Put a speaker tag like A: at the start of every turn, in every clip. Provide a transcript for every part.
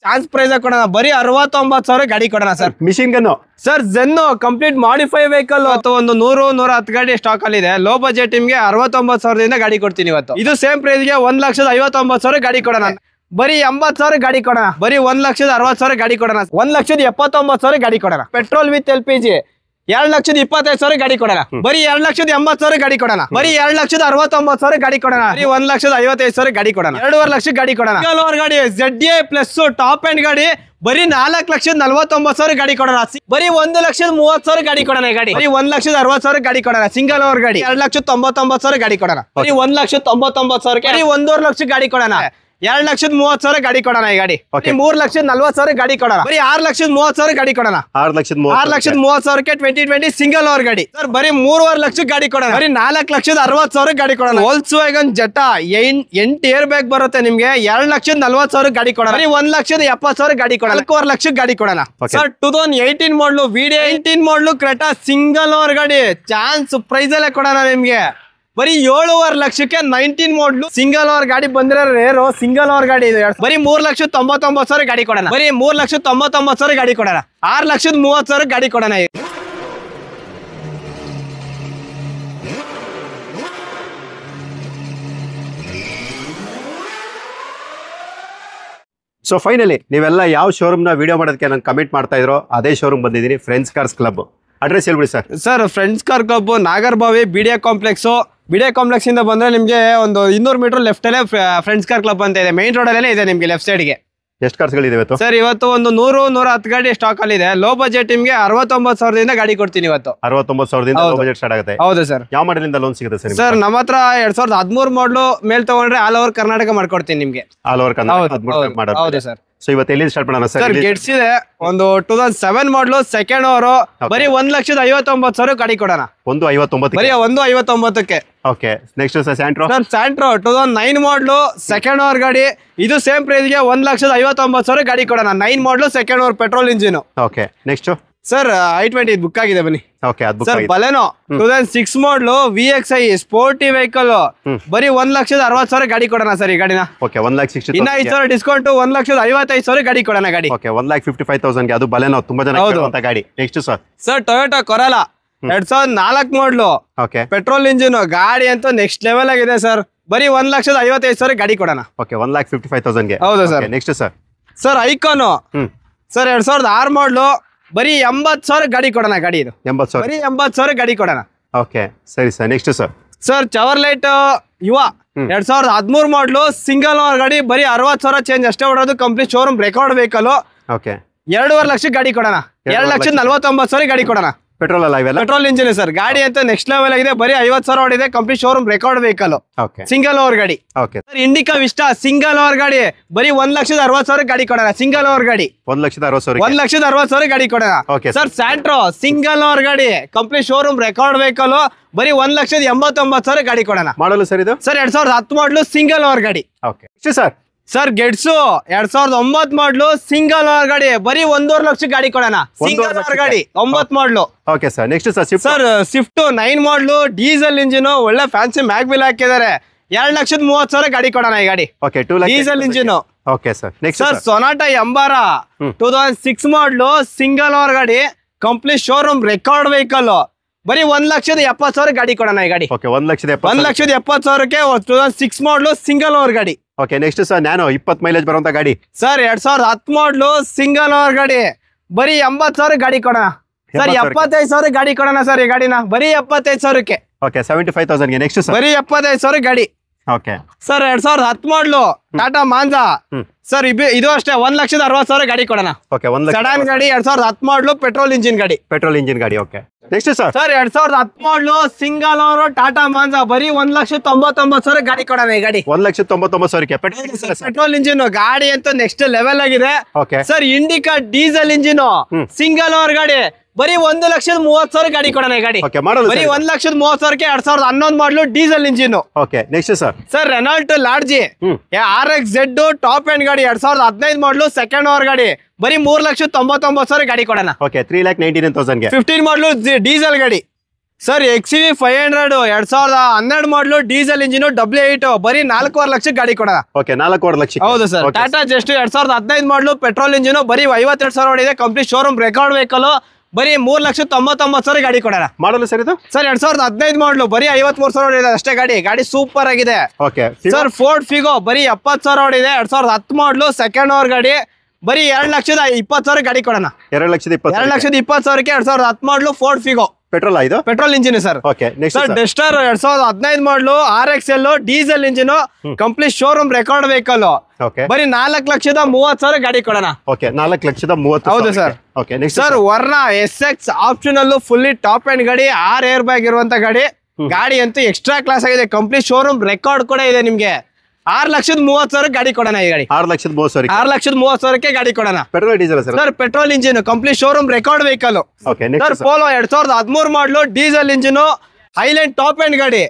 A: Chance price ಕೊಡೋಣ ಬರೀ 69,000 ಗಾಡಿ ಕೊಡೋಣ sir.
B: Machine gun
A: sir Zen complete modify vehicle ಒಂದು 100-110 ಗಾಡಿ ಸ್ಟಾಕ್ ಅಲ್ಲಿ ಇದೆ. ಲೋ ಬಜೆಟ್ ನಿಮ್ಗೆ 69,000 ಗಾಡಿ ಕೊಡ್ತೀನಿ ಇವತ್ತು. ಇದು ಸೇಮ್ ಪ್ರೈಸ್ ಗೆ 1,59,000 ಗಾಡಿ ಕೊಡೋಣ. ಬರೀ 80,000 ಗಾಡಿ ಕೊಡೋಣ. ಬರೀ 1,60,000 ಗಾಡಿ ಕೊಡೋಣ. 1,79,000 ಗಾಡಿ ಕೊಡೋಣ. ಪೆಟ್ರೋಲ್ ವಿತ್ LPG 2,25,000 ಗಾಡಿ ಕೊಡೋಣ. ಬರೀ 2,80,000 ಗಾಡಿ ಕೊಡೋಣ. ಬರೀ 2,69,000 ಗಾಡಿ ಕೊಡೋಣ. ಬರೀ 1,55,000 ಗಾಡಿ ಕೊಡೋಣ. 2.5 ಲಕ್ಷ ಗಾಡಿ ಕೊಡೋಣ. ಗಾಡಿ ZA ಪ್ಲಸ್ ಟಾಪ್ ಎಂಡ್ ಗಾಡಿ ಬರೀ 4,49,000 ಗಾಡಿ ಕೊಡೋಣ. ಬರೀ 1,30,000 ಗಾಡಿ ಕೊಡೋಣ. ಗಾಡಿ ಬರೀ 1,60,000 ಗಾಡಿ ಕೊಡೋಣ. ಸಿಂಗಲ್ ಓವರ್ ಗಾಡಿ 2,99,000 ಗಾಡಿ ಕೊಡೋಣ. ಬರೀ 1,99,000 ಬರೀ 1.5 ಲಕ್ಷ ಗಾಡಿ ಕೊಡೋಣ. 2,30,000 ಗಾಡಿ ಕೊಡೋಣ. ಈ ಗಾಡಿ 3,40,000 ಗಾಡಿ ಕೊಡೋಣ. ಬರೀ 6,30,000 ಗಾಡಿ ಕೊಡೋಣ. 6,30,000 2020 ಸಿಂಗಲ್ ಓವರ್ ಗಾಡಿ ಸರ್. ಬರೀ 3.5 ಲಕ್ಷ ಗಾಡಿ ಕೊಡೋಣ. ಬರೀ 4,60,000 ಗಾಡಿ ಕೊಡೋಣ. ವೋಲ್ಕ್ಸ್ವ್ಯಾಗನ್ ಜೆಟಾ 8 ಏರ್ ಬ್ಯಾಗ್ ಬರುತ್ತೆ ನಿಮ್ಗೆ. 2,40,000 ಗಾಡಿ ಕೊಡೋಣ. ಬರೀ 1,70,000 ಗಾಡಿ ಕೊಡೋಣ. 4 ಲಕ್ಷ ಗಾಡಿ ಕೊಡೋಣ ಸರ್. 2018 ಮಾಡಲು VD 18 ಮಾಡಲು ಕ್ರೆಟಾ ಸಿಂಗಲ್ ಓವರ್ ಗಾಡಿ ಚಾನ್ಸ್ ಪ್ರೈಸ್ ಅಲ್ಲೇ ಕೊಡೋಣ ನಿಮ್ಗೆ. ಬರೀ 7.5 ಲಕ್ಷಕ್ಕೆ 19 ಮಾಡಲು ಸಿಂಗಲ್ ಓವರ್ ಗಾಡಿ ಬಂದಿರೋ ರೇರು ಸಿಂಗಲ್ ಓವರ್ ಗಾಡಿ ಇದೆ. ಬರೀ 3,99,000 ಗಾಡಿ ಕೊಡೋಣ. ಬರೀ 3,99,000 ಗಾಡಿ ಕೊಡೋಣ. 6,30,000 ಗಾಡಿ ಕೊಡೋಣ.
B: ಸೊ ಫೈನಲಿ ನೀವೆಲ್ಲ ಯಾವ ಶೋರೂಮ್ ನ ವಿಡಿಯೋ ಮಾಡೋದಕ್ಕೆ ನಾನು ಕಮೆಂಟ್ ಮಾಡ್ತಾ ಇದ್ರು ಅದೇ ಶೋರೂಮ್ ಬಂದಿದ್ದೀನಿ. ಫ್ರೆಂಡ್ಸ್ ಕಾರ್ಸ್ ಕ್ಲಬ್ ಅಡ್ರೆಸ್ ಹೇಳ್ಬಿಡಿ sir.
A: Sir friends car club Nagarbhavi BDA complex ಇಂದ ಬಂದ್ರೆ ನಿಮ್ಗೆ ಒಂದು 200 ಮೀಟರ್ ಲೆಫ್ಟ್ ಅಲ್ಲೇ ಫ್ರೆಂಡ್ಸ್ ಕಾರ್ ಕ್ಲಬ್ ಅಂತ ಇದೆ. ಮೈನ್ ರೋಡ್ ಅಲ್ಲೇ ಇದೆ ನಿಮ್ಗೆ ಲೆಫ್ಟ್ ಸೈಡ್ ಗೆ.
B: ಎಷ್ಟು ಕಾರ್ಸ್ಗಳಿದೆ ಇವತ್ತು
A: ಸರ್? ಇವತ್ತು ಒಂದು 100-110 ಗಾಡಿ ಸ್ಟಾಕ್ ಅಲ್ಲಿ ಇದೆ. ಲೋ ಬಜೆಟ್ ನಿಮ್ಗೆ 69,000 ಗಾಡಿ ಕೊಡ್ತೀನಿ ಇವತ್ತು.
B: 69,000 ಬಜೆಟ್ ಸ್ಟಾರ್ಟ್ ಆಗುತ್ತೆ.
A: ಹೌದು ಸರ್.
B: ಯಾವ ಮಾಡೆಲ್ ಇಂದ ಲೋನ್ ಸಿಗುತ್ತೆ ಸರ್?
A: ಸರ್ ನಮ್ಮ ಹತ್ರ 2013 ಮಾಡಲು ಮೇಲ್ ತಗೊಂಡ್ರೆ ಆಲ್ ಓವರ್ ಕರ್ನಾಟಕ ಮಾಡ್ಕೊಡ್ತೀನಿ ನಿಮ್ಗೆ.
B: All over Karnataka.
A: ಹೌದು ಸರ್.
B: ಸೊ ಇವತ್ತು ಎಲ್ಲಿ ಸ್ಟಾರ್ಟ್ ಮಾಡೋಣ ಸರ್?
A: ಗೆಟ್ಸ್ ಇದೆ ಒಂದು 2007 ಮಾಡಲು ಸೆಕೆಂಡ್ ಓವರ್ ಬರೀ 1,59,000 ಗಾಡಿ ಕೊಡೋಣ.
B: 1,59,000
A: ಬರೀ 1,59,000.
B: Okay. Next sir Santro.
A: Sir Santro 2009 ಮಾಡಲು ಸೆಕೆಂಡ್ ಓವರ್ ಗಾಡಿ. ಇದು ಸೇಮ್ ಪ್ರೈಸ್ ಗೆ 1,59,000 ಗಾಡಿ ಕೊಡೋಣ. 9 ಮಾಡಲು second over petrol engine.
B: Okay. Next
A: sir I20 book ಆಗಿದೆ ಬನ್ನಿ.
B: ಓಕೆ.
A: ಸರ್ ಬಲೆನೋ 2006 ಮಾಡಲು VXI ಸ್ಪೋರ್ಟಿ ವೆಹಿಕಲ್ ಬರೀ 1,60,000 ಗಾಡಿ ಕೊಡೋಣ ಸರ್. ಈ ಗಾಡಿನ
B: ಓಕೆ 1,60,000
A: ಇನ್ನ 5,000 ಡಿಸ್ಕೌಂಟ್ 1,55,000 ಗಾಡಿ ಕೊಡೋಣ. ಗಾಡಿ
B: ಓಕೆ 1,55,000 ಗೆ ಅದು ಬಲೆನೋ ತುಂಬಾ ಜನ ಕೇಳುವಂತ ಗಾಡಿ. Next sir?
A: ಸರ್ ಟೊಯೋಟಾ ಕೊರಾಲಾ 2004 ಮಾಡಲು
B: ಓಕೆ
A: ಪೆಟ್ರೋಲ್ ಇಂಜಿನ್ ಗಾಡಿ ಅಂತೂ ನೆಕ್ಸ್ಟ್ ಲೆವೆಲ್ ಆಗಿದೆ ಸರ್. ಬರೀ 1,55,000 ಗಾಡಿ ಕೊಡೋಣ.
B: ಓಕೆ 1,55,000 ಗೆ.
A: ಹೌದು sir.
B: Next sir?
A: Sir icon sir 2006 ಮಾಡಲು ಬರೀ 80,000 ಗಾಡಿ ಕೊಡೋಣ. ಗಾಡಿ ಇದು
B: 80,000
A: ಬರೀ 80,000 ಗಾಡಿ ಕೊಡೋಣ.
B: ಓಕೆ ಸರಿ ಸರ್. Next sir?
A: ಸರ್ ಚವರ್ಲೈಟ್ ಯುವ 2013 ಮಾಡಲು ಸಿಂಗಲ್ ಓವರ್ ಗಾಡಿ ಬರೀ 60,000 ಚೇಂಜ್ ಅಷ್ಟೇ ಹೊಡೋದು. Complete showroom record vehicle.
B: Okay
A: 2.5 lakh ಗಾಡಿ ಕೊಡೋಣ. 2,49,000 ಗಾಡಿ ಕೊಡೋಣ.
B: ಪೆಟ್ರೋಲ್ ಅಲ್ಲ ಇವೆಲ್ಲ?
A: Petrol engine sir. ಗಾಡಿ ಅಂತ ನೆಕ್ಸ್ಟ್ ಲೆವೆಲ್ ಆಗಿದೆ. ಬರೀ 50,000 ಹೊಡಿದೆ. Complete showroom record vehicle.
B: Okay
A: single owner ಗಾಡಿ.
B: Okay
A: sir Indica Vista single owner ಗಾಡಿ ಬರೀ 1,60,000 ಗಾಡಿ ಕೊಡೋಣ. ಸಿಂಗಲ್ ಓವರ್ ಗಾಡಿ
B: 1,60,000
A: 1,60,000 ಗಾಡಿ ಕೊಡೋಣ. ಸರ್ ಸ್ಯಾಂಟ್ರೋ ಸಿಂಗಲ್ ಓವರ್ ಗಾಡಿ ಕಂಪ್ಲೀಟ್ ಶೋರೂಮ್ ರೆಕಾರ್ಡ್ ವೆಹಿಕಲ್ ಬರೀ 1,89,000 ಗಾಡಿ ಕೊಡೋಣ.
B: ಮಾಡಲು ಸರ್ ಇದು?
A: ಸರ್ 2010 ಮಾಡಲು ಸಿಂಗಲ್ ಓವರ್ ಗಾಡಿ.
B: Okay. Sir
A: sir ಗೆಟ್ಸು 2009 model single owner ಗಾಡಿ ಬರೀ 1.5 ಲಕ್ಷ ಗಾಡಿ ಕೊಡೋಣ. ಸಿಂಗಲ್ ಓವರ್ ಗಾಡಿ 9 model.
B: Okay sir. Next sir?
A: Sir Swift 9 model diesel engine ಒಳ್ಳೆ ಫ್ಯಾನ್ಸಿ ಮ್ಯಾಗ್ವಿಲ್ ಹಾಕಿದ್ದಾರೆ. 2,30,000 ಗಾಡಿ ಕೊಡೋಣ. ಈ ಗಾಡಿ
B: okay 2 lakh
A: diesel engine.
B: Okay sir. Next
A: sir Sonata Embera 2006 model single owner ಗಾಡಿ ಕಂಪ್ಲೀಟ್ ಶೋರೂಮ್ ರೆಕಾರ್ಡ್ ವೆಹಿಕಲ್ ಬರೀ 1,70,000 ಗಾಡಿ ಕೊಡೋಣ. ಈ ಗಾಡಿ
B: ಓಕೆ 1,70,000
A: 1,70,000ಕ್ಕೆ 2006 ಮಾಡಲು ಸಿಂಗಲ್ ಓವರ್ ಗಾಡಿ.
B: Okay. Next sir nano 20 mileage ಬರುವಂತ ಗಾಡಿ.
A: ಸರ್ 2010 ಮಾಡಲು ಸಿಂಗಲ್ ಓವರ್ ಗಾಡಿ ಬರೀ 80,000 ಗಾಡಿ ಕೊಡೋಣ. ಸರ್ 75,000 ಗಾಡಿ ಕೊಡೋಣ ಸರ್. ಈ ಗಾಡಿನ ಬರೀ 75,000ಕ್ಕೆ.
B: ಓಕೆ 75,000 ಗೆ. Next sir?
A: ಬರೀ 75,000 ಗಾಡಿ.
B: ಓಕೆ.
A: ಸರ್ 2010 ಮಾಡಲು ಟಾಟಾ ಮಾಂಜಾ ಸರ್ ಇದು ಅಷ್ಟೇ 1,60,000 ಗಾಡಿ ಕೊಡೋಣ.
B: ಓಕೆ 1 ಲಕ್ಷ
A: ಸಡನ್ ಗಾಡಿ 2010 ಮಾಡಲು ಪೆಟ್ರೋಲ್ ಇಂಜಿನ್ ಗಾಡಿ.
B: ಪೆಟ್ರೋಲ್ ಇಂಜಿನ್ ಗಾಡಿ. ಓಕೆ. Next sir?
A: ಸರ್ 2010 ಮಾಡಲು ಸಿಂಗಲ್ ಓವರ್ ಟಾಟಾ ಮಾಂಜಾ ಬರೀ 1,99,000 ಗಾಡಿ ಕೊಡೋಣ. ಈ ಗಾಡಿ
B: 1,99,000 ಗೆ
A: ಪೆಟ್ರೋಲ್ ಇಂಜಿನ್ ಗಾಡಿ ಅಂತ ನೆಕ್ಸ್ಟ್ ಲೆವೆಲ್ ಆಗಿದೆ.
B: Okay.
A: Sir Indica diesel engine single owner ಗಾಡಿ ಬರೀ 1,30,000 ಗಾಡಿ ಕೊಡೋಣ. ಗಾಡಿ ಬರೀ 1,30,000ಕ್ಕೆ 2011 model diesel engine.
B: Okay. Next sir?
A: Sir Renault Lodgy RXZ top end ಗಾಡಿ 2015 ಮಾಡಲು ಸೆಕೆಂಡ್ ಓವರ್ ಗಾಡಿ ಬರೀ 3,99,000 ಗಾಡಿ ಕೊಡೋಣ.
B: ಓಕೆ 3,99,000 ಗೆ.
A: 15 ಮಾಡಲು ಡೀಸೆಲ್ ಗಾಡಿ ಸರ್ XUV 500 2012 ಮಾಡಲು ಡೀಸೆಲ್ ಇಂಜಿನ್ W8 ಬರೀ 4.5 ಲಕ್ಷಕ್ಕೆ ಗಾಡಿ ಕೊಡೋಣ.
B: ಓಕೆ 4.5 ಲಕ್ಷ.
A: ಹೌದು ಸರ್. ಟಾಟಾ ಜಸ್ಟ್ 2015 ಮಾಡಲು ಪೆಟ್ರೋಲ್ ಇಂಜಿನ್ ಬರೀ 52,000 ಹೊಡಿದೆ, ಕಂಪ್ಲೀಟ್ ಶೋರೂಮ್ ರೆಕಾರ್ಡ್ ವೆಹಿಕಲ್, ಬರೀ 3,99,000 ಗಾಡಿ ಕೊಡೋಣ.
B: ಮಾಡಲು ಸರ್ ಇದು
A: ಸರ್ 2015 ಮಾಡಲು ಬರೀ 53,000 ಹೊಡಿದೆ ಅಷ್ಟೇ ಗಾಡಿ ಸೂಪರ್ ಆಗಿದೆ.
B: ಓಕೆ
A: ಸರ್ ಫೋರ್ಡ್ ಫಿಗೋ ಬರೀ 70,000 ಹೊಡಿದೆ, 2010 ಮಾಡಲು ಸೆಕೆಂಡ್ ಓವರ್ ಗಾಡಿ, ಬರೀ 2,20,000 ಗಾಡಿ ಕೊಡೋಣ.
B: 2,20,000
A: 2,20,000ಕ್ಕೆ 2010 ಮಾಡಲು ಫೋರ್ಡ್ ಫಿಗೋ
B: ಪೆಟ್ರೋಲ್ ಇದು
A: petrol engine sir.
B: Okay next
A: sir Duster 2015 ಮಾಡಲು RXL diesel engine, complete showroom record vehicle,
B: okay
A: ಬರೀ 4,30,000 ಗಾಡಿ ಕೊಡೋಣ.
B: ಓಕೆ 4,30,000.
A: ಹೌದು ಸರ್.
B: ಓಕೆ ನೆಕ್ಸ್ಟ್
A: ಸರ್ ವರ್ಣ SX optional fully top end ಗಾಡಿ, 6 ಏರ್ ಬ್ಯಾಗ್ ಇರುವಂತ ಗಾಡಿ ಅಂತೂ ಎಕ್ಸ್ಟ್ರಾ ಕ್ಲಾಸ್ ಆಗಿದೆ, ಕಂಪ್ಲೀಟ್ ಶೋರೂಮ್ ರೆಕಾರ್ಡ್ ಕೂಡ ಇದೆ ನಿಮ್ಗೆ. 6,30,000 ಗಾಡಿ ಕೊಡೋಣ. ಈ ಗಾಡಿ
B: 6,30,000.
A: 6,30,000 ಗಾಡಿ ಕೊಡೋಣ.
B: Petrol diesel sir?
A: Sir petrol engine, complete showroom record vehicle.
B: Okay
A: sir
B: next
A: polo 2013 model diesel engine, highline top end ಗಾಡಿ,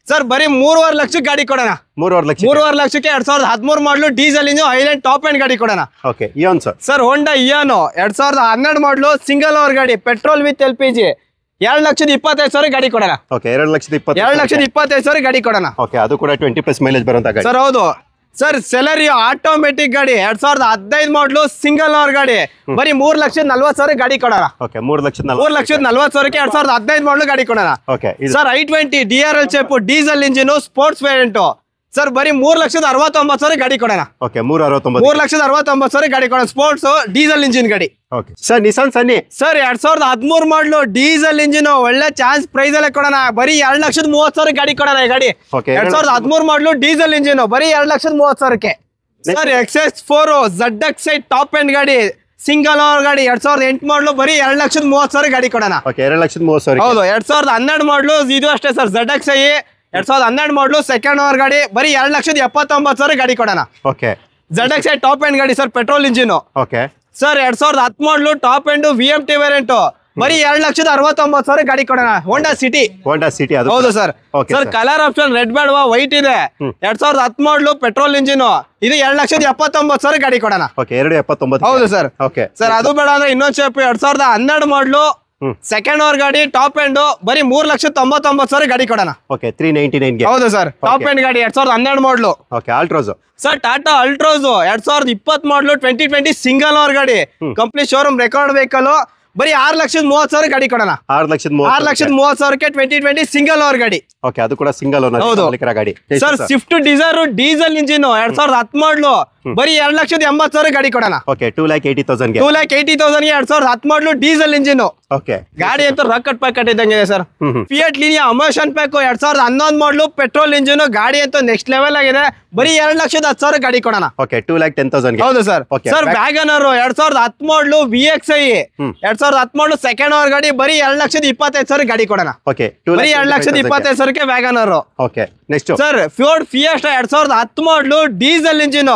A: ಸರ್ ಬರೀ 3.5 ಲಕ್ಷಕ್ಕೆ ಗಾಡಿ ಕೊಡೋಣ.
B: 3.5 ಲಕ್ಷ.
A: 3.5 ಲಕ್ಷಕ್ಕೆ 2013 model diesel engine, highline top end ಗಾಡಿ ಕೊಡೋಣ.
B: Okay Eon sir?
A: Sir Honda ಇಯಾನೋ 2012 model single owner ಗಾಡಿ, ಪೆಟ್ರೋಲ್ ವಿತ್ LPG, 2,25,000 ಗಾಡಿ ಕೊಡೋಣ.
B: ಓಕೆ 2,20,000.
A: 2,25,000 ಗಾಡಿ ಕೊಡೋಣ.
B: ಓಕೆ ಅದು ಕೂಡ 20+ ಮೈಲೇಜ್ ಬರುವಂತ ಗಾಡಿ
A: ಸರ್. ಹೌದು ಸರ್. ಸೆಲೆರಿಯೋ ಆಟೋಮೆಟಿಕ್ ಗಾಡಿ 2015 ಮಾಡಲು ಸಿಂಗಲ್ ಓವರ್ ಗಾಡಿ, ಬರೀ 3,40,000 ಗಾಡಿ ಕೊಡೋಣ.
B: ಓಕೆ 3,40,000.
A: 3,40,000ಕ್ಕೆ 2015 ಮಾಡಲು ಗಾಡಿ ಕೊಡೋಣ.
B: ಓಕೆ
A: ಸರ್ I20 DRL ಚೇಪ್ diesel engine sports variant, sir ಬರೀ 3,69,000 ಗಾಡಿ ಕೊಡೋಣ.
B: ಓಕೆ 369.
A: 3,69,000 ಗಾಡಿ ಕೊಡೋಣ. ಸ್ಪೋರ್ಟ್ಸ್ ಡೀಸೆಲ್ ಇಂಜಿನ್ ಗಾಡಿ.
B: Okay sir Nissan Sunny
A: sir 2013 model diesel engine, ಒಳ್ಳೆ ಚಾನ್ಸ್ ಪ್ರೈಸ್ ಅಲ್ಲೇ ಕೊಡೋಣ, ಬರೀ 2,30,000 ಗಾಡಿ ಕೊಡೋಣ. ಈ ಗಾಡಿ
B: ಓಕೆ
A: 2013 ಮಾಡಲು ಡೀಸೆಲ್ ಇಂಜಿನ್, ಬರೀ 2,30,000ಕ್ಕೆ. Sir XS4 ZXi top end ಗಾಡಿ, ಸಿಂಗಲ್ ಓವರ್ ಗಾಡಿ, 2008 ಮಾಡಲು ಬರೀ 2,30,000 ಗಾಡಿ ಕೊಡೋಣ.
B: ಓಕೆ 2,30,000.
A: ಹೌದು. 2012 ಮಾಡಲು ಇದು ಅಷ್ಟೇ ಸರ್, ZXi 2012 ಮಾಡಲು ಸೆಕೆಂಡ್ ಓವರ್ ಗಾಡಿ, ಬರೀ 2,79,000 ಗಾಡಿ ಕೊಡೋಣ.
B: ಓಕೆ
A: ZXi ಟಾಪ್ ಎಂಡ್ ಗಾಡಿ sir, petrol engine.
B: Okay
A: sir 2010 ಮಾಡಲು ಟಾಪ್ ಎಂಡ್ VMT ವೇರಿಯಂಟ್, ಬರೀ 2,69,000 ಗಾಡಿ ಕೊಡೋಣ. Honda City.
B: ಅದು
A: ಹೌದು sir. Sir colour option red ಬೇಡವಾ, ವೈಟ್ ಇದೆ. 2010 ಮಾಡಲು ಪೆಟ್ರೋಲ್ ಇಂಜಿನ್, ಇದು 2,79,000 ಗಾಡಿ ಕೊಡೋಣ.
B: ಓಕೆ 2,79.
A: ಹೌದು ಸರ್.
B: ಓಕೆ
A: ಸರ್ ಅದು ಬೇಡ ಅಂದ್ರೆ ಇನ್ನೊಂದು ಶೇಪ್ 2012 ಮಾಡಲು ಸೆಕೆಂಡ್ ಓವರ್ ಗಾಡಿ, ಟಾಪ್ ಎಂಡ್, ಬರೀ 3,99,000 ಗಾಡಿ ಕೊಡೋಣ.
B: ಓಕೆ 399 ಗೆ.
A: ಹೌದು ಸರ್. ಟಾಪ್ ಎಂಡ್ ಗಾಡಿ 2012 ಮಾಡಲು.
B: ಓಕೆ ಆಲ್ಟ್ರೋಸ್
A: ಸರ್ ಟಾಟಾ ಅಲ್ಟ್ರೋಸ್ 2020 ಮಾಡಲು 2020 ಸಿಂಗಲ್ ಓವರ್ ಗಾಡಿ, ಕಂಪ್ಲೀಟ್ ಶೋರೂಮ್ ರೆಕಾರ್ಡ್ ವೆಹಿಕಲ್, ಬರೀ 6,30,000 ಗಾಡಿ ಕೊಡೋಣ. 6,30,000ಕ್ಕೆ 2020 ಸಿಂಗಲ್ ಓವರ್ ಗಾಡಿ.
B: ಓಕೆ ಅದು ಕೂಡ ಸಿಂಗಲ್ ಓನರ್ ಗಾಡಿ.
A: Sir Swift Dzire diesel engine 2010 ಮಾಡಲು, ಬರೀ 2,80,000 ಗಾಡಿ ಕೊಡೋಣ.
B: ಓಕೆ 2,80,000 ಗೆ.
A: 2,80,000 2010 ಮಾಡಲು ಡೀಸೆಲ್ ಇಂಜಿನ್.
B: ಓಕೆ
A: ಗಾಡಿ ಅಂತ ರಾಕೆಟ್ ಪ್ಯಾಕೆಟ್ ಇದ್ದಂಗೆ ಇದೆ ಸರ್. ಫಿಯಟ್ ಲಿನಿಯಾ ಅಮೋಷನ್ ಪ್ಯಾಕ್ 2011 ಮಾಡಲು ಪೆಟ್ರೋಲ್ ಇಂಜಿನ್, ಗಾಡಿ ಅಂತೂ ನೆಕ್ಸ್ಟ್ ಲೆವೆಲ್ ಆಗಿದೆ, ಬರೀ 2,10,000 ಗಾಡಿ ಕೊಡೋಣ.
B: ಓಕೆ 2,10,000 ಗೆ.
A: ಹೌದು ಸರ್. ಸರ್ ವ್ಯಾಗನರ್ 2010 ಮಾಡಲು VXi 2010 ಮಾಡಲು ಸೆಕೆಂಡ್ ಓವರ್ ಗಾಡಿ, ಬರೀ 2,25,000 ಗಾಡಿ ಕೊಡೋಣ.
B: ಓಕೆ
A: ಬರೀ 2,25,000ಕ್ಕೆ WagonR.
B: Okay next
A: sir Ford Fiesta 2010 model diesel engine,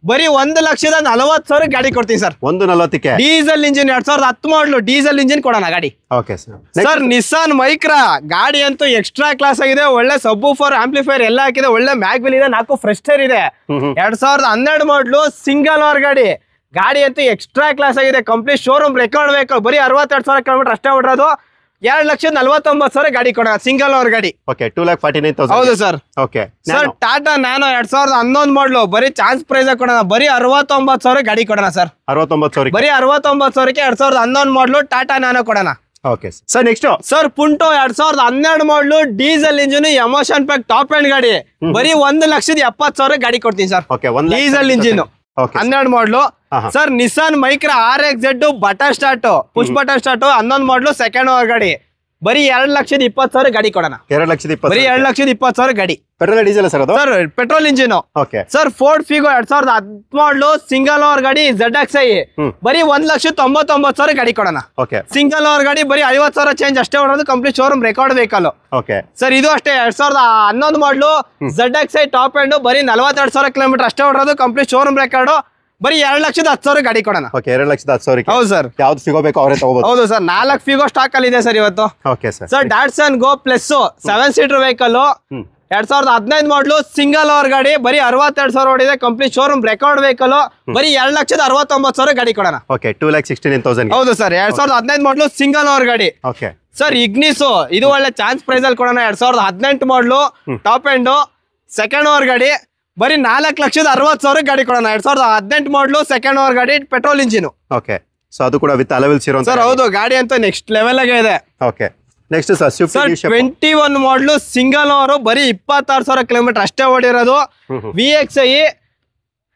A: ಬರೀ 1,40,000 ಗಾಡಿ ಕೊಡ್ತೀವಿ sir.
B: 1,40,000ಕ್ಕೆ
A: diesel engine 2010 model diesel engine ಕೊಡೋಣ ಗಾಡಿ.
B: Okay sir.
A: Sir Nissan Micra ಗಾಡಿ ಅಂತೂ ಎಕ್ಸ್ಟ್ರಾ ಕ್ಲಾಸ್ ಆಗಿದೆ, ಒಳ್ಳೆ ಸಬ್ವೂಫರ್ ಆಂಪ್ಲಿಫೈರ್ ಎಲ್ಲ ಹಾಕಿದೆ, ಒಳ್ಳೆ ಮ್ಯಾಗ್ವಿಲ್ ಇದೆ, 4 ಫ್ರೆಸ್ಟರ್ ಇದೆ. 2012 ಮಾಡಲು ಸಿಂಗಲ್ ಓವರ್ ಗಾಡಿ ಅಂತೂ ಎಕ್ಸ್ಟ್ರಾ ಕ್ಲಾಸ್ ಆಗಿದೆ, ಕಂಪ್ಲೀಟ್ ಶೋರೂಮ್ ರೆಕಾರ್ಡ್ ವೆಹಿಕಲ್, ಬರೀ 62,000 ಕಿಲೋಮೀಟರ್ ಅಷ್ಟೇ ಹೊಡ್ರೋದು, 2,49,000 ಗಾಡಿ ಕೊಡೋಣ. ಸಿಂಗಲ್ ಓವರ್ ಗಾಡಿ.
B: ಓಕೆ 2,49,000.
A: ಹೌದು sir.
B: Okay
A: sir Tata nano 2011 ಮಾಡಲು, ಬರೀ ಚಾನ್ಸ್ ಪ್ರೈಸ್ ಕೊಡೋಣ, ಬರೀ 69,000 ಗಾಡಿ ಕೊಡೋಣ ಸರ್.
B: 69,000.
A: ಬರೀ 69,000ಕ್ಕೆ 2011 ಮಾಡಲು ಟಾಟಾ ನ್ಯಾನೋ ಕೊಡೋಣ.
B: Okay sir. ನೆಕ್ಸ್ಟ್
A: ಸರ್ ಪುಂಟೋ 2012 ಮಾಡಲು diesel engine, emotion pack top end ಗಾಡಿ, ಬರೀ 1,70,000 ಗಾಡಿ ಕೊಡ್ತೀನಿ ಸರ್.
B: ಓಕೆ
A: ಡೀಸೆಲ್ ಇಂಜಿನ್ 12 ಮಾಡಲು. Sir Nissan Micra RXZ button start, push button start 11 model second owner ಗಾಡಿ, ಬರೀ 2,20,000 ಗಾಡಿ ಕೊಡೋಣ.
B: 2,20,000.
A: ಬರೀ 2,20,000 ಗಾಡಿ.
B: ಪೆಟ್ರೋಲ್ ಡೀಸೆಲ್ ಸರ್ ಅದು?
A: Sir petrol engine.
B: Okay
A: sir Ford Figo 2010 ಮಾಡಲು ಸಿಂಗಲ್ ಓವರ್ ಗಾಡಿ, ZXi, ಬರೀ 1,99,000 ಗಾಡಿ ಕೊಡೋಣ.
B: ಓಕೆ
A: ಸಿಂಗಲ್ ಓವರ್ ಗಾಡಿ, ಬರೀ 50,000 ಚೇಂಜ್ ಅಷ್ಟೇ ಹೊಡೋದು, complete showroom record vehicle.
B: Okay
A: sir ಇದು ಅಷ್ಟೇ 2011 ಮಾಡಲು ZXi ಟಾಪ್ ಎಂಡ್, ಬರೀ 42,000 ಕಿಲೋಮೀಟರ್ ಅಷ್ಟೇ ಹೊಡೋದು, ಕಂಪ್ಲೀಟ್ ಶೋರೂಮ್ ರೆಕಾರ್ಡ್, ಬರೀ 2,10,000 ಗಾಡಿ ಕೊಡೋಣ.
B: ಓಕೆ 2,10,000.
A: ಹೌದು ಸರ್.
B: ಯಾವ್ದು ಫಿಗೋ ಬೇಕೋ ಅವರೇ ತಗೋಬಹುದು.
A: ಹೌದು ಸರ್. 4 ಫಿಗೋ ಸ್ಟಾಕ್ ಅಲ್ಲಿ ಇದೆ ಸರ್ ಇವತ್ತು.
B: Okay sir.
A: Sir ಡಾಟ್ಸನ್ go plus 7 seater vehicle 2015 ಮಾಡಲು ಸಿಂಗಲ್ ಓವರ್ ಗಾಡಿ, ಬರೀ 62,000 ಹೊಡಿದೆ, ಕಂಪ್ಲೀಟ್ ಶೋರೂಮ್ ರೆಕಾರ್ಡ್ ವೆಹಿಕಲ್, ಬರೀ 2,69,000 ಗಾಡಿ ಕೊಡೋಣ.
B: ಓಕೆ 2,69,000.
A: ಹೌದು ಸರ್. 2015 ಮಾಡಲು ಸಿಂಗಲ್ ಓವರ್ ಗಾಡಿ.
B: ಓಕೆ
A: ಸರ್ ಇಗ್ನಿಸ್ ಇದು ಒಳ್ಳೆ ಚಾನ್ಸ್ ಪ್ರೈಸ್ ಅಲ್ಲಿ ಕೊಡೋಣ 2018 ಮಾಡಲು ಟಾಪ್ ಎಂಡ್ ಸೆಕೆಂಡ್ ಓವರ್ ಗಾಡಿ ಬರೀ 4,60,000 ಗಾಡಿ ಕೊಡೋಣ 2018 ಮಾಡಲು ಸೆಕೆಂಡ್ ಓವರ್ ಗಾಡಿ ಪೆಟ್ರೋಲ್ ಇಂಜಿನ್.
B: ಓಕೆ, ಸೊ ಅದು ಕೂಡ ವಿತ್ ಅಲವೆಲ್ಸ್ ಇರೋ
A: ಸರ್ ಹೌದು, ಗಾಡಿ ಅಂತೂ ನೆಕ್ಸ್ಟ್ ಲೆವೆಲ್ ಆಗಿ ಇದೆ.
B: Okay, next sir Swift
A: sir 21 ಮಾಡಲು ಸಿಂಗಲ್ ಓವರ್ ಬರೀ 26,000 ಕಿಲೋಮೀಟರ್ ಅಷ್ಟೇ ಓಡಿರೋದು. VXI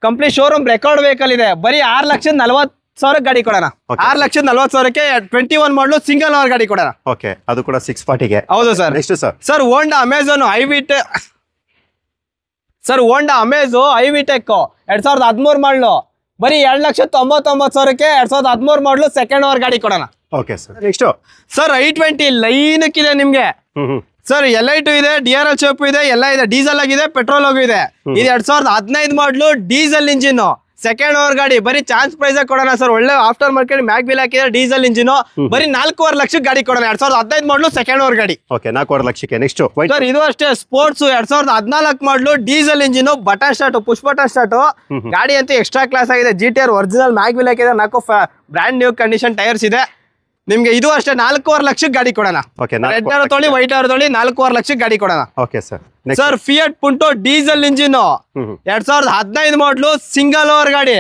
A: complete showroom record vehicle ಇದೆ, ಬರೀ 6,40,000 ಗಾಡಿ ಕೊಡೋಣ. 6,40,000ಕ್ಕೆ 21 ಮಾಡಲು ಸಿಂಗಲ್ ಓವರ್ ಗಾಡಿ ಕೊಡೋಣ.
B: ಓಕೆ, ಅದು ಕೂಡ 640ಗೆ.
A: ಹೌದು sir.
B: Next
A: sir Honda Amazon iVTEC 2013 model ಬರೀ 2,99,000ಕ್ಕೆ 2013 ಮಾಡಲು ಸೆಕೆಂಡ್ ಓವರ್ ಗಾಡಿ ಕೊಡೋಣ.
B: Okay sir. Next
A: sir i20 ಲೈನಕ್ಕಿದೆ ನಿಮ್ಗೆ. ಸರ್ LI2 ಇದೆ, DRL ಶೇಪ್ ಇದೆ, ಎಲ್ಲ ಇದೆ. ಡೀಸೆಲ್ ಆಗಿದೆ, ಪೆಟ್ರೋಲ್ ಆಗಿದೆ. ಇದು 2015 ಮಾಡಲು ಡೀಸೆಲ್ ಇಂಜಿನ್ ಸೆಕೆಂಡ್ ಓವರ್ ಗಾಡಿ ಬರೀ ಚಾನ್ಸ್ ಪ್ರೈಸ್ ಕೊಡೋಣ ಸರ್. ಒಳ್ಳೆ ಆಫ್ಟರ್ ಮಾರ್ಕೆಟ್ ಮ್ಯಾಗ್ವಿಲ್ ಹಾಕಿದ್ರೆ ಡೀಸೆಲ್ ಇಂಜಿನ್ ಬರೀ 4,5 ಲಕ್ಷಕ್ಕೆ ಗಾಡಿ ಕೊಡೋಣ 2015 ಮಾಡಲು ಸೆಕೆಂಡ್ ಓವರ್ ಗಾಡಿ.
B: ಓಕೆ, 4,5 ಲಕ್ಷಕ್ಕೆ. ನೆಕ್ಸ್ಟ್
A: ಸರ್ ಇದು ಅಷ್ಟೇ ಸ್ಪೋರ್ಟ್ಸ್ 2014 ಮಾಡಲು diesel engine button start, push button start ಗಾಡಿ ಅಂತೂ ಎಕ್ಸ್ಟ್ರಾ ಕ್ಲಾಸ್ ಆಗಿದೆ. GTR ಒರಿಜಿನಲ್ ಮ್ಯಾಗ್ವಿಲ್ ಹಾಕಿದ್ರೆ 4 ಬ್ರ್ಯಾಂಡ್ ನ್ಯೂ ಕಂಡೀಷನ್ ಟೈರ್ಸ್ ಇದೆ ನಿಮ್ಗೆ. ಇದು ಅಷ್ಟೇ 4,5 ಲಕ್ಷಕ್ಕೆ ಗಾಡಿ ಕೊಡೋಣ. ರೆಡ್ ಅವರ್ ತೊಳಿ, ವೈಟ್ ಅವರ್ ತೊಳಿ 4,5 ಲಕ್ಷಕ್ಕೆ ಗಾಡಿ ಕೊಡೋಣ.
B: Okay sir.
A: Sir fiat ಪುಂಟೋ diesel engine 2015 ಮಾಡಲು ಸಿಂಗಲ್ ಓವರ್ ಗಾಡಿ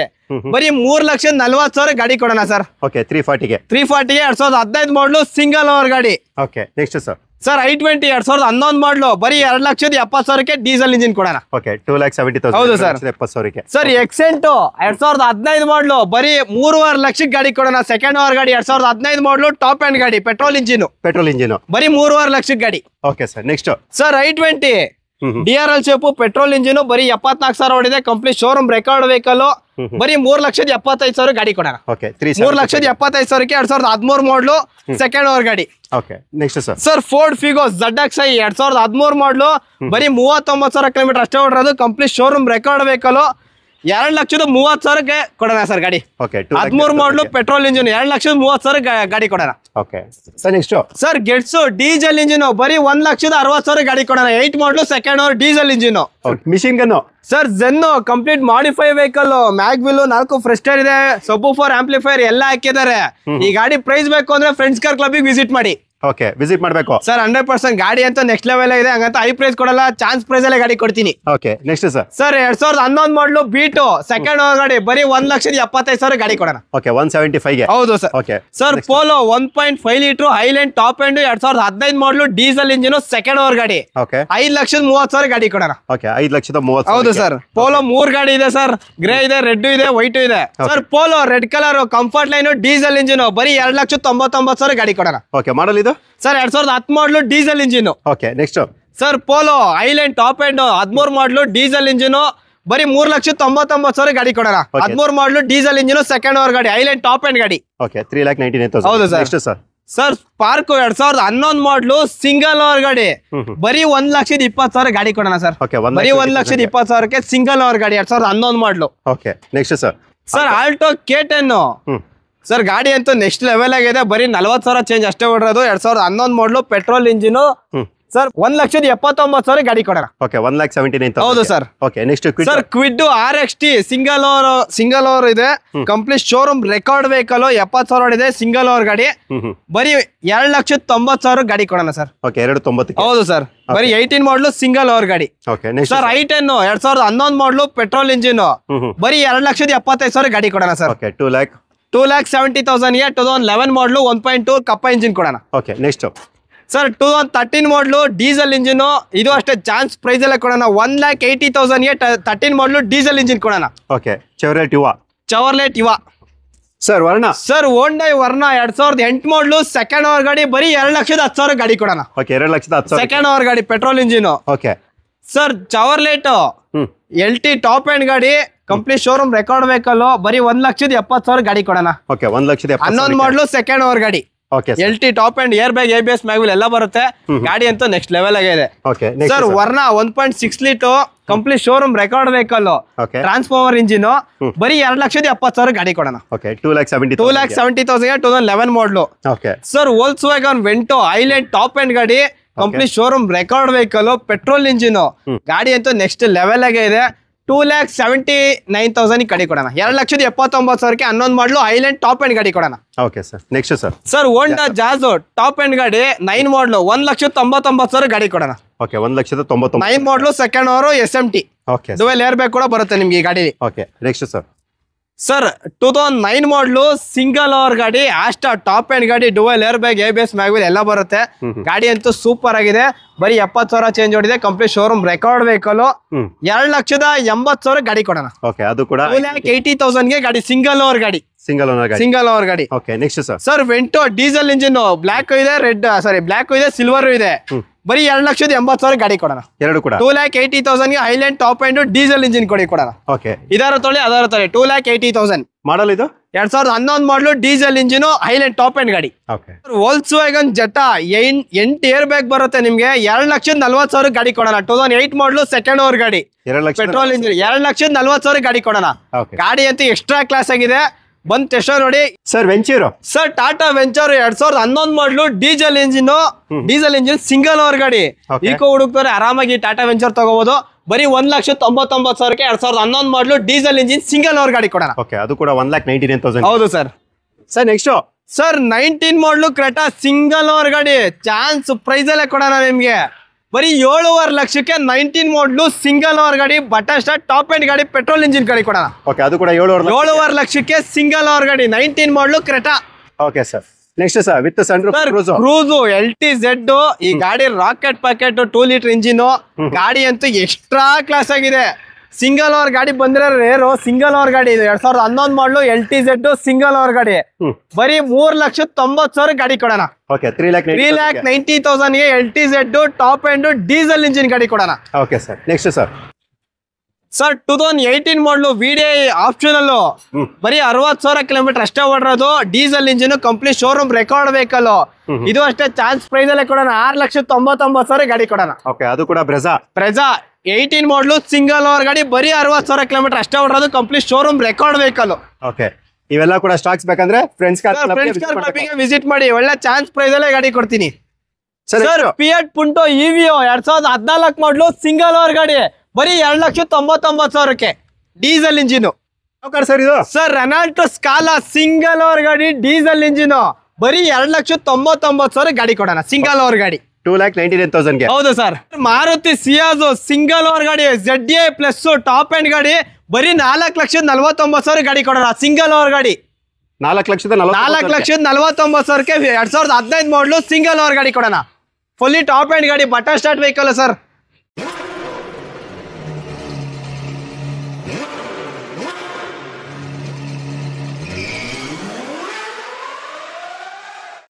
A: ಬರೀ 3,40,000 ಗಾಡಿ ಕೊಡೋಣ ಸರ್.
B: ಓಕೆ, 340ಗೆ
A: 2015 ಮಾಡಲು ಸಿಂಗಲ್ ಓವರ್ ಗಾಡಿ.
B: ಓಕೆ, ನೆಕ್ಸ್ಟ್
A: ಸರ್ i20 2011 ಮಾಡಲು ಬರೀ 2,70,000ಕ್ಕೆ ಡೀಸೆಲ್ ಇಂಜಿನ್ ಕೊಡೋಣ.
B: ಓಕೆ, 2,70,000.
A: ಹೌದು ಸರ್.
B: 2,70,000ಕ್ಕೆ.
A: ಸರ್ ಎಕ್ಸೆಂಟ್ 2015 ಮಾಡಲು ಬರೀ 3,5 ಲಕ್ಷಕ್ಕೆ ಗಾಡಿ ಕೊಡೋಣ. ಸೆಕೆಂಡ್ ಓವರ್ ಗಾಡಿ 2015 ಮಾಡಲು ಟಾಪ್ ಎಂಡ್ ಗಾಡಿ ಪೆಟ್ರೋಲ್ ಇಂಜಿನ್ ಬರೀ 3,5 ಲಕ್ಷಕ್ಕೆ ಗಾಡಿ.
B: Okay sir. Next
A: sir i20 DRL shape petrol engine ಬರೀ 74,000 ಓಡಿದೆ. ಕಂಪ್ಲೀಟ್ ಶೋರೂಮ್ ರೆಕಾರ್ಡ್ ವೆಹಿಕಲ್ ಬರೀ 3,75,000 ಗಾಡಿ ಕೊಡೋಣ.
B: ಓಕೆ,
A: 3,75,000ಕ್ಕೆ 2013 ಮಾಡಲು ಸೆಕೆಂಡ್ ಓವರ್ ಗಾಡಿ.
B: Okay, next
A: sir Ford Figo ZXi 2013 model ಬರೀ 39,000 ಕಿಲೋಮೀಟರ್ ಅಷ್ಟೇ ಓಡಿರೋದು. ಕಂಪ್ಲೀಟ್ ಶೋರೂಮ್ ರೆಕಾರ್ಡ್ ವೆಹಿಕಲ್ 2,30,000ಕ್ಕೆ ಕೊಡೋಣ ಸರ್ ಗಾಡಿ.
B: ಓಕೆ,
A: 13 ಮಾಡಲು ಪೆಟ್ರೋಲ್ ಇಂಜಿನ್ 2,30,000 ಗಾಡಿ ಕೊಡೋಣ.
B: Okay sir. Next
A: sir Getz diesel engine ಬರೀ 1,60,000 ಗಾಡಿ ಕೊಡೋಣ. 8 model second owner diesel engine.
B: Machine gun
A: sir Zen complete modify vehicle, mag wheel 4 ಫ್ರೆಸ್ಟರ್ ಇದೆ, ಸಬ್ವೂಫರ್ ಆಂಪ್ಲಿಫೈರ್ ಎಲ್ಲ ಹಾಕಿದ್ದಾರೆ. ಈ ಗಾಡಿ ಪ್ರೈಸ್ ಬೇಕು ಅಂದ್ರೆ ಫ್ರೆಂಡ್ಸ್ ಕಾರ್ ಕ್ಲಬ್ಗೆ ವಿಸಿಟ್ ಮಾಡಿ.
B: ಓಕೆ, ವಿಸಿಟ್ ಮಾಡಬೇಕು
A: ಸರ್. 100% ಗಾಡಿ ಅಂತ ನೆಕ್ಸ್ಟ್ ಲೆವೆಲ್ ಇದೆ, ಹಂಗಂತ ಹೈ ಪ್ರೈಸ್ ಕೊಡಲ್ಲ, ಚಾನ್ಸ್ ಪ್ರೈಸ್ ಅಲ್ಲೇ ಗಾಡಿ ಕೊಡ್ತೀನಿ.
B: ಓಕೆ, ನೆಕ್ಸ್ಟ್
A: ಸರ್ 2011 ಮಾಡಲು ಬೀಟು ಸೆಕೆಂಡ್ ಓವರ್ ಗಾಡಿ ಬರೀ 1,75,000 ಗಾಡಿ ಕೊಡೋಣ.
B: ಓಕೆ, 175ಗೆ.
A: ಹೌದು sir.
B: Okay
A: sir polo 1.5 litre highland top end 2015 ಮಾಡಲು ಡೀಸೆಲ್ ಇಂಜಿನ್ ಸೆಕೆಂಡ್ ಓವರ್ ಗಾಡಿ.
B: ಓಕೆ,
A: 5,30,000 ಗಾಡಿ ಕೊಡೋಣ.
B: ಓಕೆ, 5,30,000.
A: ಹೌದು ಸರ್. ಪೋಲೋ 3 ಗಾಡಿ ಇದೆ ಸರ್. ಗ್ರೇ ಇದೆ, ರೆಡ್ ಇದೆ, ವೈಟ್ ಇದೆ. Sir polo red colour comfort line diesel engine ಬರೀ 2,99,000 ಗಾಡಿ ಕೊಡೋಣ.
B: ಓಕೆ, ಮಾಡಲ್ ಇದು
A: sir 2010 model diesel engine.
B: Okay, next
A: sir polo island top end 13 ಮಾಡಲು ಡೀಸೆಲ್ ಇಂಜಿನ್ ಬರೀ 3,99,000 ಗಾಡಿ ಕೊಡೋಣ. 13 ಮಾಡಲು ಡೀಸೆಲ್ ಇಂಜಿನ್ ಸೆಕೆಂಡ್ ಓವರ್ ಗಾಡಿ, ಐಲ್ಯಾಂಡ್ ಟಾಪ್ ಎಂಡ್ ಗಾಡಿ.
B: ಓಕೆ, 3,99,000.
A: ಹೌದು ಸರ್.
B: ನೆಕ್ಸ್ಟ್
A: ಸರ್ ಸ್ಪಾರ್ಕ್ 2011 ಮಾಡಲು ಸಿಂಗಲ್ ಓವರ್ ಗಾಡಿ ಬರೀ 1,20,000 ಗಾಡಿ ಕೊಡೋಣ ಸರ್.
B: ಓಕೆ,
A: ಬರೀ 1,20,000ಕ್ಕೆ ಸಿಂಗಲ್ ಓವರ್ ಗಾಡಿ 2011 model.
B: Okay, next
A: sir Alto K10 sir ಗಾಡಿ ಅಂತೂ ನೆಕ್ಸ್ಟ್ ಲೆವೆಲ್ ಆಗಿದೆ. ಬರೀ 40,000 ಚೇಂಜ್ ಅಷ್ಟೇ ಓಡಿರೋದು. 2011 ಮಾಡಲು ಪೆಟ್ರೋಲ್ ಇಂಜಿನ್ ಸರ್ 1,79,000 ಗಾಡಿ ಕೊಡೋಣ.
B: ಓಕೆ, 1,79,000.
A: ಹೌದು sir.
B: Okay, next
A: sir Kwid RXT single over ಇದೆ. ಕಂಪ್ಲೀಟ್ ಶೋರೂಮ್ ರೆಕಾರ್ಡ್ ವೆಹಿಕಲ್ 70,000 ಇದೆ. ಸಿಂಗಲ್ ಓವರ್ ಗಾಡಿ ಬರೀ 2,90,000 ಗಾಡಿ ಕೊಡೋಣ ಸರ್.
B: ಓಕೆ, 2,90,000.
A: ಹೌದು ಸರ್. ಬರೀ 18 ಮಾಡಲು ಸಿಂಗಲ್ ಓವರ್ ಗಾಡಿ.
B: ಓಕೆ, ನೆಕ್ಸ್ಟ್
A: ಸರ್ i10 2011 ಮಾಡಲು ಪೆಟ್ರೋಲ್ ಇಂಜಿನ್ ಬರೀ 2,75,000 ಗಾಡಿ ಕೊಡೋಣ ಸರ್.
B: ಓಕೆ,
A: 2,70,000 2011 ಮಾಡಲು 1.2 ಕಪ್ಪ ಇಂಜಿನ್ ಕೊಡೋಣ.
B: Okay, next
A: sir 2013 model diesel engine ಇದು ಅಷ್ಟೇ ಚಾನ್ಸ್ ಪ್ರೈಸ್ ಎಲ್ಲ ಕೊಡೋಣ. 1,80,000 13 ಮಾಡಲು ಡೀಸೆಲ್ ಇಂಜಿನ್ ಕೊಡೋಣ.
B: ಓಕೆ, ಚೆವ್ರೋಲೆಟ್ ಯುವಾ. ಸರ್ ವರ್ಣ
A: ಸರ್ ಹೋಂಡೈ ವರ್ಣ 2008 ಮಾಡಲು ಸೆಕೆಂಡ್ ಓವರ್ ಗಾಡಿ ಬರೀ 2,10,000 ಗಾಡಿ ಕೊಡೋಣ.
B: ಓಕೆ, 2,10,000
A: ಸೆಕೆಂಡ್ ಓವರ್ ಗಾಡಿ petrol engine.
B: Okay
A: sir Chevrolet LT top end ಗಾಡಿ ಕಂಪ್ಲೀಟ್ ಶೋರೂಮ್ ರೆಕಾರ್ಡ್ ವೆಹಿಕಲ್ ಬರೀ 1,70,000 ಗಾಡಿ ಕೊಡೋಣ.
B: ಓಕೆ, 1,70,000.
A: 11 ಮಾಡಲು ಸೆಕೆಂಡ್ ಓವರ್ ಗಾಡಿ.
B: Okay,
A: LT top end air bag ABS mag wheel ಎಲ್ಲ ಬರುತ್ತೆ. ಗಾಡಿ ಅಂತೂ ನೆಕ್ಸ್ಟ್ ಲೆವೆಲ್ ಆಗಿದೆ.
B: Okay,
A: sir Verna 1.6 litre complete showroom record vehicle transformer engine ಬರೀ 2,70,000 ಗಾಡಿ ಕೊಡೋಣ.
B: Okay, 2,70,000.
A: 2011 model.
B: Okay,
A: sir ವೋಲ್ಕ್ಸ್ವ್ಯಾಗನ್ Vento island top end ಗಾಡಿ complete showroom record vehicle petrol engine ಗಾಡಿ ಅಂತೂ ನೆಕ್ಸ್ಟ್ ಲೆವೆಲ್ ಆಗಿ ಇದೆ. 2,79,000 ಗಾಡಿ ಕೊಡೋಣ. 2,79,000ಕ್ಕೆ 11 ಮಾಡಲು ಐಲ್ಯಾಂಡ್ ಟಾಪ್ ಎಂಡ್ ಗಾಡಿ ಕೊಡೋಣ.
B: Okay sir. Next sir.
A: Sir ಹೋಂಡಾ ಜಾಜ್ ಟಾಪ್ ಎಂಡ್ ಗಾಡಿ 9 ಮಾಡಲು 1,99,000 ಗಾಡಿ ಕೊಡೋಣ.
B: ಓಕೆ 1,99,000.
A: 9 ಮಾಡಲು second over SMT
B: okay
A: dual air bag ಕೂಡ ಬರುತ್ತೆ ನಿಮ್ಗೆ ಈ ಗಾಡಿ.
B: Okay next sir.
A: Sir 2009 model single owner ಗಾಡಿ ಆಸ್ಟಾ ಟಾಪ್ ಎಂಡ್ ಗಾಡಿ dual air bag ABS mag wheel ಎಲ್ಲ ಬರುತ್ತೆ. ಗಾಡಿ ಅಂತೂ ಸೂಪರ್ ಆಗಿದೆ. ಬರೀ 70,000 ಚೇಂಜ್ ಹೊಡಿದೆ. Complete showroom record vehicle. 2,80,000 ಗಾಡಿ ಕೊಡೋಣ.
B: ಓಕೆ ಅದು ಕೂಡ
A: 2,80,000ಗೆ ಗಾಡಿ ಸಿಂಗಲ್ ಓವರ್ ಗಾಡಿ.
B: ಸಿಂಗಲ್ ಓನರ್ ಗಾಡಿ.
A: ಸಿಂಗಲ್ ಓವರ್ ಗಾಡಿ.
B: Okay next sir.
A: Sir Vento diesel engine black ಇದೆ ಬ್ಲಾಕ್ ಇದೆ ಸಿಲ್ವರ್ ಇದೆ. ಬರೀ 2,80,000 ಗಾಡಿ ಕೊಡೋಣ.
B: ಎರಡು ಕೂಡ
A: 2,80,000ಗೆ highline top end diesel engine ಕೊಡೋಣ.
B: ಓಕೆ
A: ಇದರ ತೊಳೆ ಅದರ ತೊಳೆ 2,80,000
B: ಮಾಡಲ್ ಇದು
A: 2011 model diesel engine highline top end ಗಾಡಿ.
B: Okay
A: Volkswagen Jetta 8 air bag ಬರುತ್ತೆ ನಿಮ್ಗೆ. 2,40,000 ಗಾಡಿ ಕೊಡೋಣ. 2008 ಮಾಡಲು ಸೆಕೆಂಡ್ ಓವರ್ ಗಾಡಿ
B: 2 ಲಕ್ಷ
A: ಪೆಟ್ರೋಲ್ ಇಂಜಿನ್ 2,40,000 ಗಾಡಿ ಕೊಡೋಣ.
B: ಓಕೆ
A: ಗಾಡಿ ಅಂತೂ ಎಕ್ಸ್ಟ್ರಾ ಕ್ಲಾಸ್ ಆಗಿದೆ. ಬಂದ್ ಟೆಸ್ಟ್ ನೋಡಿ
B: sir. ವೆಂಚೂರು
A: sir Tata venture 2011 model diesel engine single owner ಗಾಡಿ.
B: Okay.
A: ಈಕೋ ಹುಡುಕ್ತಾರೆ ಆರಾಮಾಗಿ ಟಾಟಾ ವೆಂಚರ್ ತಗೋಬಹುದು. ಬರೀ 1,99,000ಕ್ಕೆ 2011 model diesel engine single owner ಗಾಡಿ ಕೊಡೋಣ.
B: ಓಕೆ ಅದು ಕೂಡ 1,99,000.
A: ಹೌದು ಸರ್.
B: ಸರ್ ನೆಕ್ಸ್ಟ್
A: ಸರ್ 19 ಮಾಡಲು ಕ್ರೆಟಾ ಸಿಂಗಲ್ ಓವರ್ ಗಾಡಿ ಚಾನ್ಸ್ ಪ್ರೈಸ್ ಅಲ್ಲೇ ಕೊಡೋಣ ನಿಮ್ಗೆ. ಬರೀ 7.5 ಲಕ್ಷಕ್ಕೆ 19 ಮಾಡಲು ಸಿಂಗಲ್ ಓವರ್ ಗಾಡಿ ಬಟನ್ ಸ್ಟಾರ್ಟ್ ಟಾಪ್ ಎಂಡ್ ಗಾಡಿ ಪೆಟ್ರೋಲ್ ಇಂಜಿನ್ ಗಾಡಿ ಕೊಡೋಣ.
B: ಓಕೆ ಅದು ಕೂಡ 7.5
A: ಲಕ್ಷಕ್ಕೆ ಸಿಂಗಲ್ ಓವರ್ ಗಾಡಿ 19 ಮಾಡಲು Creta.
B: Okay sir. Next sir with sunroof
A: Cruze LTZ. ಈ ಗಾಡಿ ರಾಕೆಟ್ ಪ್ಯಾಕೆಟ್ 2 ಲೀಟರ್ ಇಂಜಿನ್ ಗಾಡಿ ಅಂತೂ ಎಕ್ಸ್ಟ್ರಾ ಕ್ಲಾಸ್ ಆಗಿದೆ. ಸಿಂಗಲ್ ಓವರ್ ಗಾಡಿ ಬಂದ್ರೆ ರೇರು. ಸಿಂಗಲ್ ಓವರ್ ಗಾಡಿ ಇದು 2011 ಮಾಡಲು LTZ ಸಿಂಗಲ್ ಓವರ್ ಗಾಡಿ. ಬರೀ 3,90,000 ಗಾಡಿ ಕೊಡೋಣ.
B: Okay 3,90,000
A: LTZ top end diesel engine ಗಾಡಿ ಕೊಡೋಣ.
B: Okay sir. Next sir.
A: Sir 2018 model VDI optional ಬರೀ 60,000 ಕಿಲೋಮೀಟರ್ ಅಷ್ಟೇ ಓಡಿರೋದು. Diesel engine complete showroom record vehicle. ಇದು ಅಷ್ಟೇ ಚಾನ್ಸ್ ಪ್ರೈಸ್ ಅಲ್ಲೇ ಕೊಡೋಣ. 6,99,000 ಗಾಡಿ ಕೊಡೋಣ.
B: ಓಕೆ ಅದು ಕೂಡ ಬ್ರೆಜಾ
A: 18 ಮಾಡಲು ಸಿಂಗಲ್ ಓವರ್ ಗಾಡಿ ಬರೀ 60,000 ಕಿಲೋಮೀಟರ್ ಅಷ್ಟೇ ಓಡಿರೋದು. Complete showroom record vehicle.
B: Okay ಇವೆಲ್ಲ ಕೂಡ ಸ್ಟಾಕ್ಸ್ ಬೇಕಂದ್ರೆ ಫ್ರೆಂಡ್ಸ್ ಕಾರ್
A: ಕ್ಲಬ್ಗೆ ವಿಸಿಟ್ ಮಾಡಿ. ಒಳ್ಳೆ ಚಾನ್ಸ್ ಪ್ರೈಸ್ ಅಲ್ಲೇ ಗಾಡಿ ಕೊಡ್ತೀನಿ.
B: ಸರ್
A: ಫಿಯಟ್ ಪುಂಟೋ EVO 2014 ಮಾಡಲು ಸಿಂಗಲ್ ಓವರ್ ಗಾಡಿ ಬರೀ 2,99,000ಕ್ಕೆ ಡೀಸೆಲ್ ಇಂಜಿನ್.
B: ಸರ್ ಇದು
A: ಸರ್ ರೆನಾಲ್ಟೋ ಸ್ಕಾಲಾ ಸಿಂಗಲ್ ಓವರ್ ಗಾಡಿ ಡೀಸೆಲ್ ಇಂಜಿನ್ ಬರೀ 2,99,000 ಗಾಡಿ ಕೊಡೋಣ. ಸಿಂಗಲ್ ಓವರ್ ಗಾಡಿ
B: 2,99,000
A: ಹೌದು ಸರ್. ಮಾರುತಿ ಸಿಯಾಜೋ ಸಿಂಗಲ್ ಓವರ್ ಗಾಡಿ ZA ಪ್ಲಸ್ ಟಾಪ್ ಎಂಡ್ ಗಾಡಿ ಬರೀ 4,49,000 ಗಾಡಿ ಕೊಡೋಣ. ಸಿಂಗಲ್ ಓವರ್ ಗಾಡಿ
B: 4,49,000
A: 4,49,000ಕ್ಕೆ 2015 ಮಾಡಲು ಸಿಂಗಲ್ ಓವರ್ ಗಾಡಿ ಕೊಡೋಣ. ಫುಲ್ಲಿ ಟಾಪ್ ಎಂಡ್ ಗಾಡಿ ಬಟನ್ ಸ್ಟಾರ್ಟ್ ವೆಹಿಕಲ್ ಸರ್.